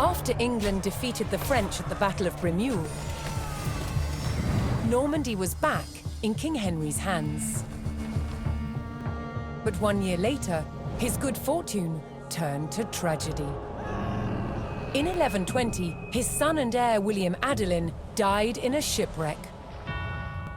After England defeated the French at the Battle of Bremule, Normandy was back in King Henry's hands. But 1 year later, his good fortune turned to tragedy. In 1120, his son and heir William Adelin died in a shipwreck.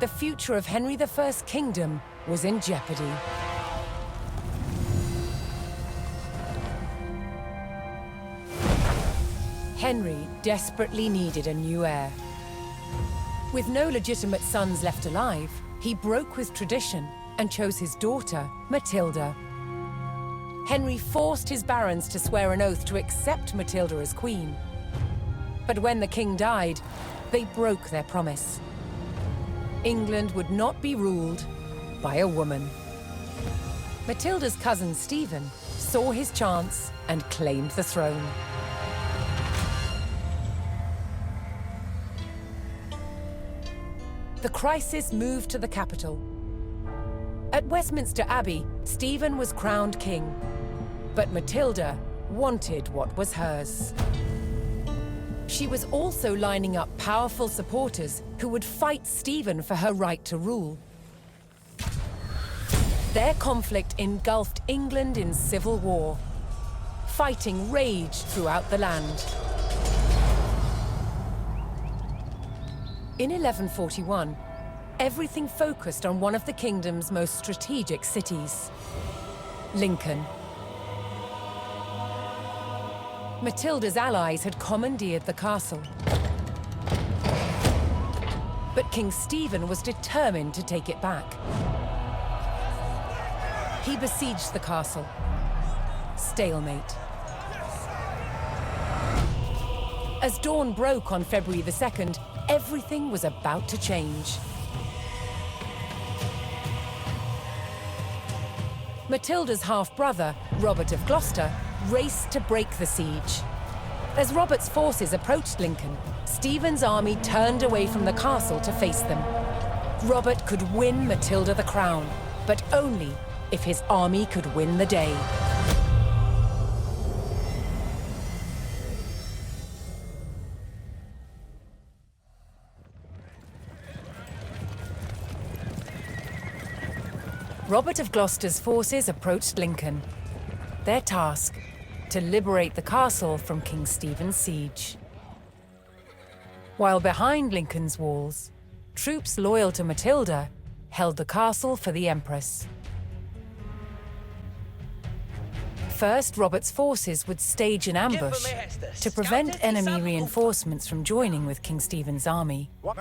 The future of Henry I's kingdom was in jeopardy. Henry desperately needed a new heir. With no legitimate sons left alive, he broke with tradition and chose his daughter, Matilda. Henry forced his barons to swear an oath to accept Matilda as queen. But when the king died, they broke their promise. England would not be ruled by a woman. Matilda's cousin Stephen saw his chance and claimed the throne. The crisis moved to the capital. At Westminster Abbey, Stephen was crowned king, but Matilda wanted what was hers. She was also lining up powerful supporters who would fight Stephen for her right to rule. Their conflict engulfed England in civil war. Fighting raged throughout the land. In 1141, everything focused on one of the kingdom's most strategic cities, Lincoln. Matilda's allies had commandeered the castle. But King Stephen was determined to take it back. He besieged the castle. Stalemate. As dawn broke on February the 2nd, everything was about to change. Matilda's half-brother, Robert of Gloucester, raced to break the siege. As Robert's forces approached Lincoln, Stephen's army turned away from the castle to face them. Robert could win Matilda the crown, but only if his army could win the day. Robert of Gloucester's forces approached Lincoln. Their task, to liberate the castle from King Stephen's siege. While behind Lincoln's walls, troops loyal to Matilda held the castle for the Empress. First, Robert's forces would stage an ambush to prevent enemy reinforcements from joining with King Stephen's army. What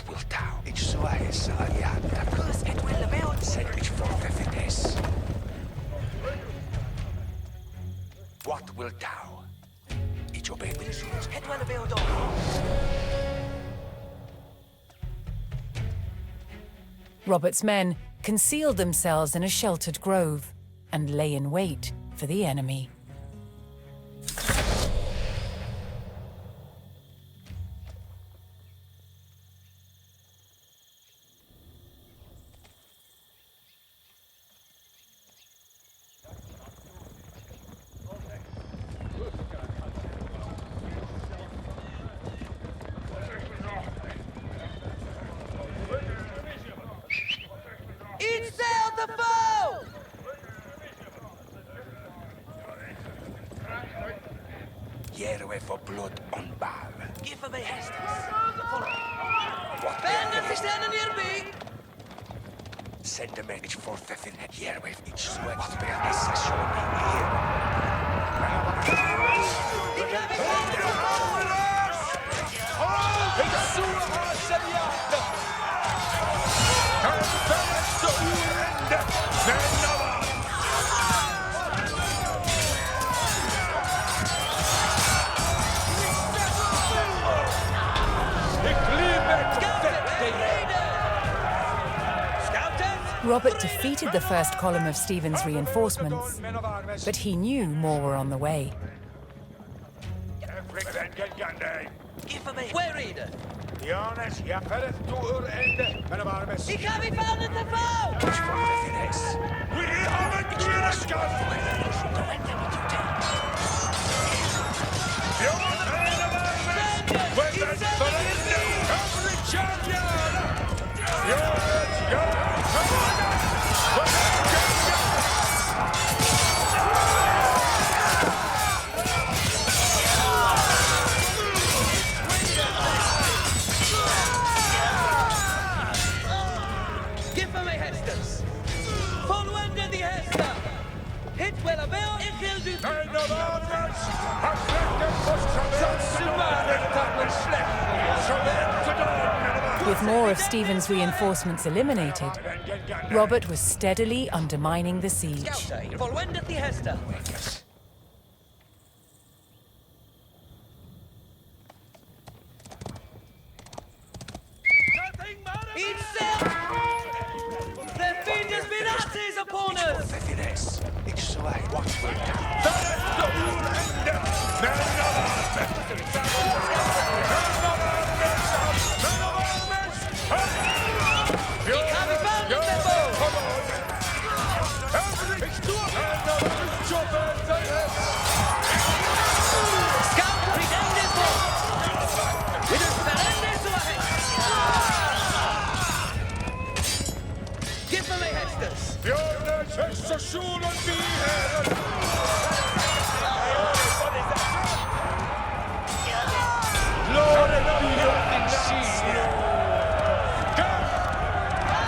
wilt thou? Ich sua essa aliada. Sed ich forfefites. What wilt thou? Ich obey wishes. Robert's men concealed themselves in a sheltered grove and lay in wait for the enemy. the foe! Hierwe for blood on bal. Give me Hestus. Bender verstanden hierbij! Send a message for Feffin. Hierwe each sweat. What bear this session here? Ik heb het Ik zoek haar seriaat. Zo urende. Venava. Ik liep het. Robert defeated the first column of Stephen's reinforcements, Men of arms. but he knew more were on the way. Give me. Where reader? Jonas, ja, verder toe einde. Men of arms. Ik heb je found at the foe! Ich verwende es. We have a Kiraskan! Give me Hestus! Volwende die Hester! Hit wel een wel, ik wil du... With more of Stephen's reinforcements eliminated, Robert was steadily undermining the siege. Scouter, volwende die Hester! Eat self! The fiend has been asses upon us! Verwende es. Ich soll what will down. Ik heb je found at the foe! Scout, pretende foe! With a verende zu Give me Hestus!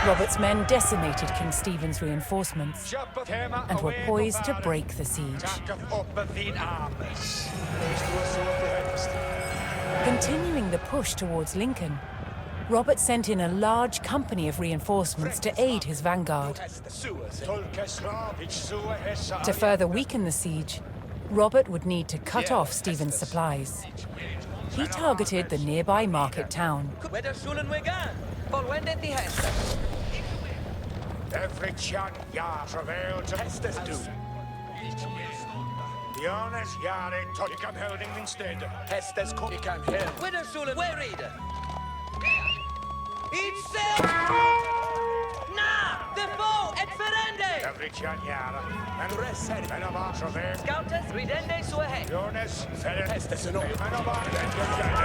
Robert's men decimated King Stephen's reinforcements and were poised to break the siege. Continuing the push towards Lincoln, Robert sent in a large company of reinforcements to aid his vanguard. To further weaken the siege, Robert would need to cut off Stephen's supplies. He targeted the nearby market town. Whether zullen we gaan? Volwende die Hester! Every chan ja travail to Hestes do. Jonas jaren tot ik am holding instead. Hestes kom ik am here. Whether zullen we reader? Eat self! Na! The foe et verende! Every chan jaren. En rest said men of our travail. Scouters, ridende sua he. Jonas, verder Hestes en op. Men of our Hestes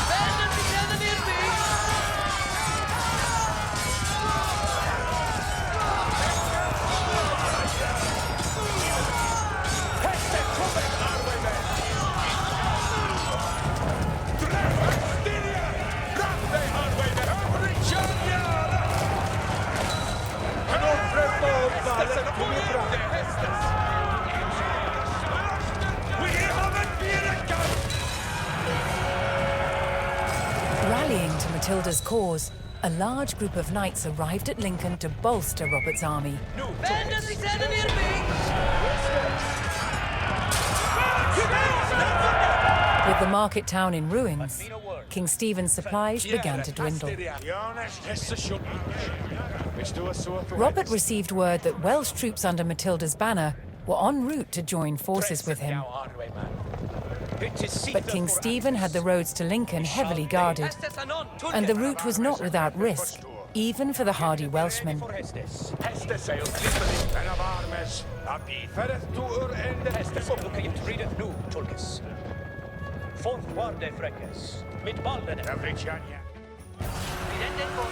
Verder die zijn neerbij! Rallying to Matilda's cause, a large group of knights arrived at Lincoln to bolster Robert's army. Verder die zijn neerbij! With the market town in ruins, King Stephen's supplies began to dwindle. Jonas, Hestes should. Robert received word that Welsh troops under Matilda's banner were en route to join forces with him. But King Stephen had the roads to Lincoln heavily guarded, Hestes anon! and the route was not without risk, even for the hardy Welshmen. Hestes sail clipping men of arms. A be ferret to einde Hestes. Readeth nu, Tulkes. Forthwarde frekkes, mit balden. Every chan ja. Ridende foe!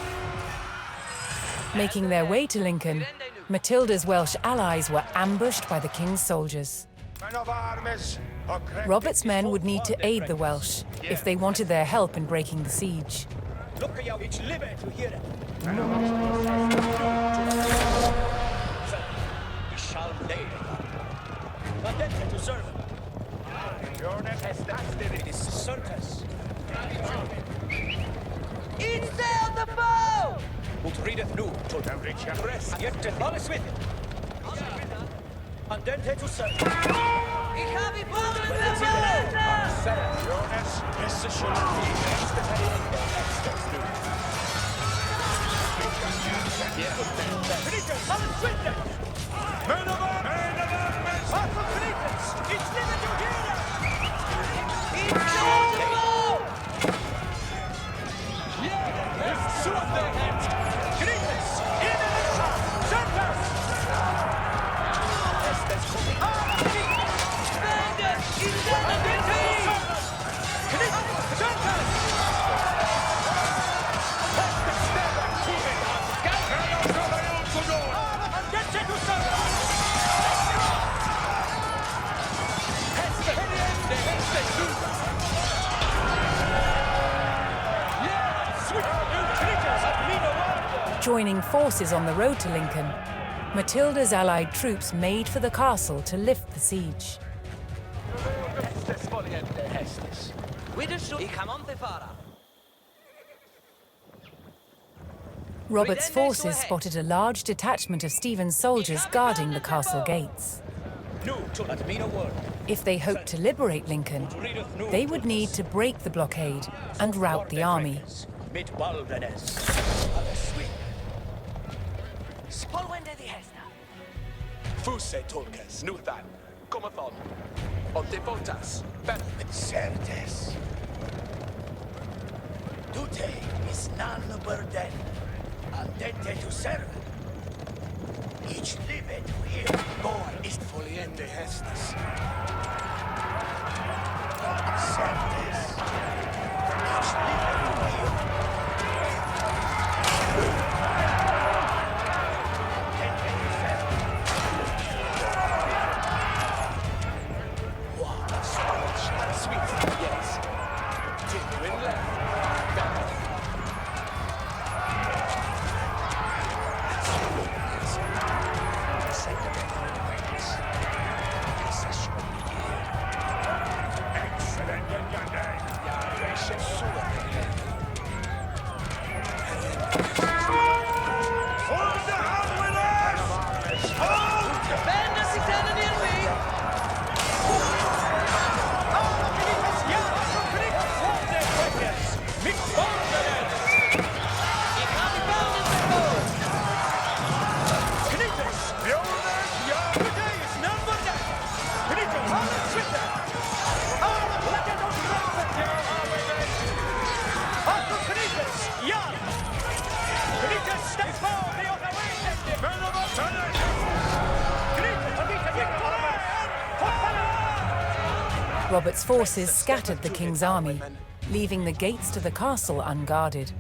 Making their way to Lincoln, Matilda's Welsh allies were ambushed by the king's soldiers. Men of arms. Robert's men would need to aid the Welsh if they wanted their help in breaking the siege. Look jou ich live to hear it. Ich shall lay Attente to serve. Jonas Hestes It is certes. Eat sail the foe! Ut readeth nu, Tulkes. Every chan. Rest, yet all is with it. Andente to serve. Ich habe Polen verloren! Jonas, esse schon die nächste Periode. Kriegers, alles Schwinde! Männermann! Männermann! Marco Kriegers! Ich nehme du hier! Ich stehe auf! Ist zu der Hand! Kriegers! In den Schach! Senders! Estes kommt! Bände! In seiner Mitte! Kriegers! Senders! Andente to serve! Joining forces on the road to Lincoln, Matilda's allied troops made for the castle to lift the siege. Widerstand! Ich am Anfahrer! Robert's forces spotted a large detachment of Stephen's soldiers guarding the castle gates. Nu to Admina word. If they hoped to liberate Lincoln, they would need to break the blockade and rout the army. Mit Baldenes. Alles sweet. Spolwende die Hester! Fuse tolkes, nutan. Komathon. Ontepotas. Certes. Dute is none burden. Andente to serve. Ich liebe to hear. Boy, ist foliende hestes. Certes. Ich liebe to hear. Andente to serve. Wow, Sweet, yes. Genuine left. Bände sich seinen Irrweg! Ich habe Banden verloren! Robert's forces scattered the king's army, leaving the gates to the castle unguarded.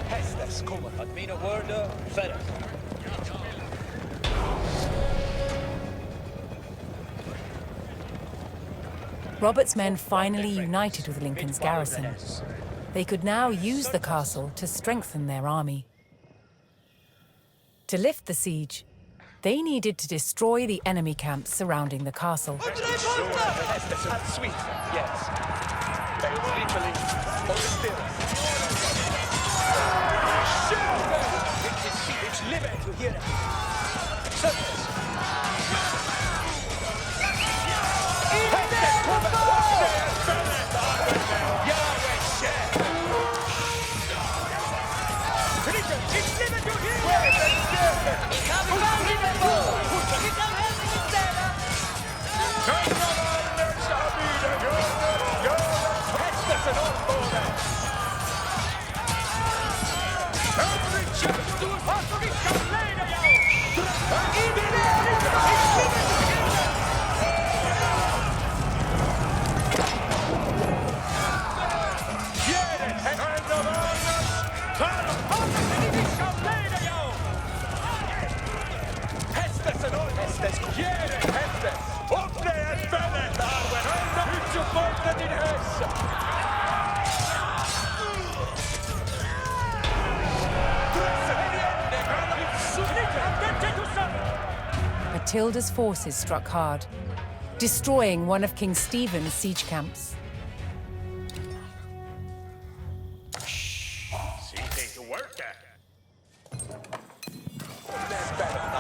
Hestes kommer. Admina word, Ferret. Robert's men finally united with Lincoln's garrison. They could now use the castle to strengthen their army. To lift the siege, they needed to destroy the enemy camps surrounding the castle. Hestes and sweet, yes. Literally, hold still. Ich liebe to hear. Certes. Ich habe Banden verloren! Ich am Helden Zähler! Matilda's forces struck hard, destroying one of King Stephen's siege camps. See, take the work at. That's better.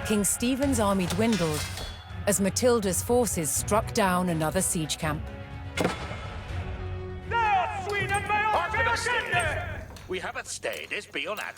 King Stephen's army dwindled as Matilda's forces struck down another siege camp. We haven't stayed, it's beyond that.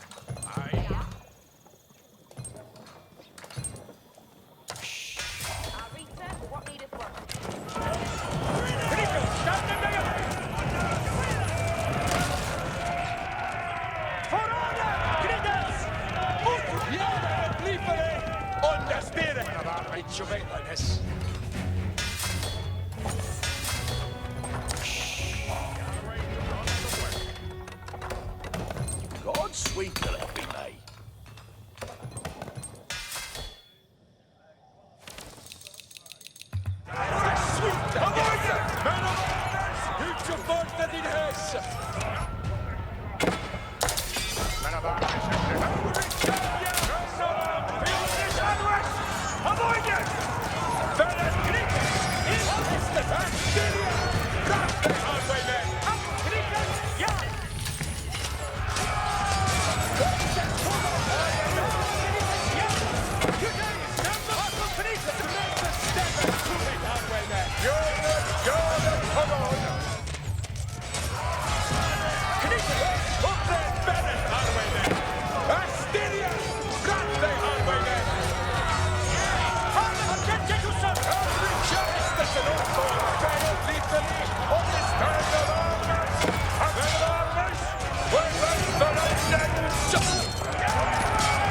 God's sweet will help me, mate.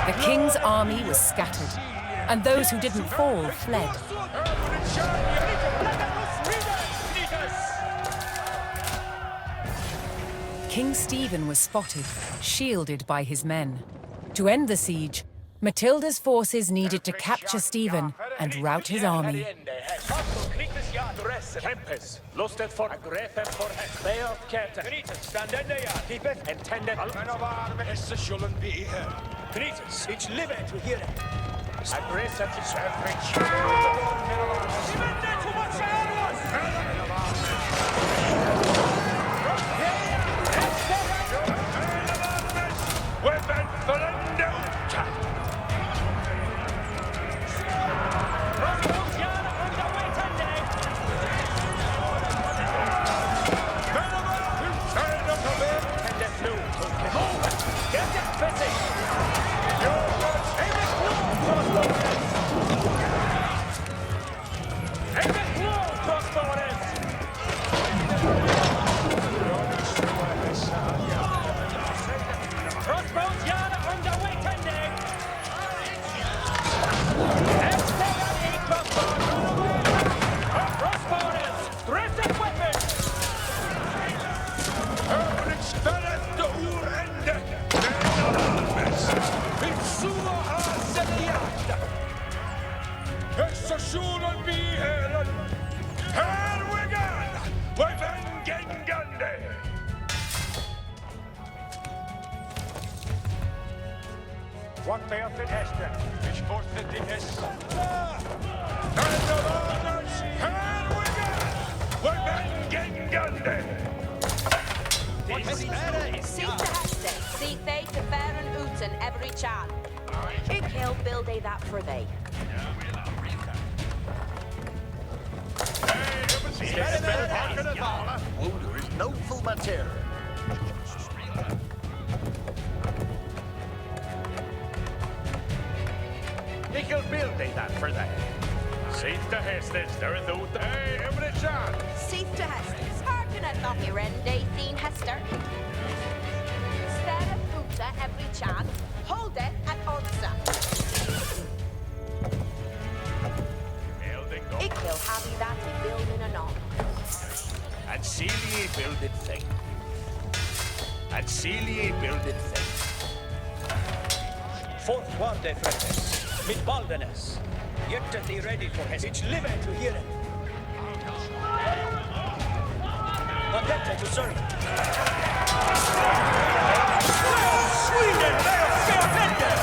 The king's army was scattered, and those who didn't fall fled. King Stephen was spotted, shielded by his men. To end the siege, Matilda's forces needed to capture Stephen and rout his army. Tempest, lustet for grefen for Beat Kete. Standende ja, keepeth intended. Men av arme esse skjulden vi her. Knites, ich live to hear it. Aggressive to self-reach. Imende to what Weapon for the What may have been Hester, which forfeit the Hess. Seek to Hester, seek they to Baron Uten every chan. Ik hill build they that for thee. Wonder is no full material. Nickel build they that for that. Seek to Hestes, there is no day, every chance. Seek to Hester, hearken at not your end day, seen Hester. Instead of Uta every chan, hold it at Onsa. Ik hill have you that to build in anon. And Celia builded thing. And Celia builded thing. Fourth Warde Fretes, mit Baldenes. Yet thee ready for his. Ich live to hear it. Attente to serve. Sweden, they are so offended!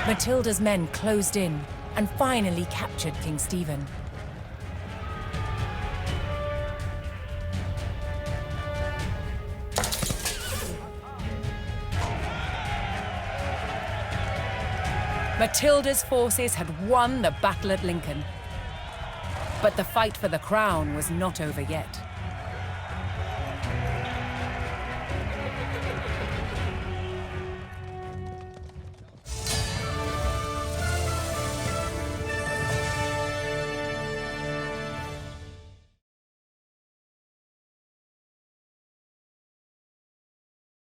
Matilda's men closed in and finally captured King Stephen. Matilda's forces had won the battle at Lincoln. But the fight for the crown was not over yet.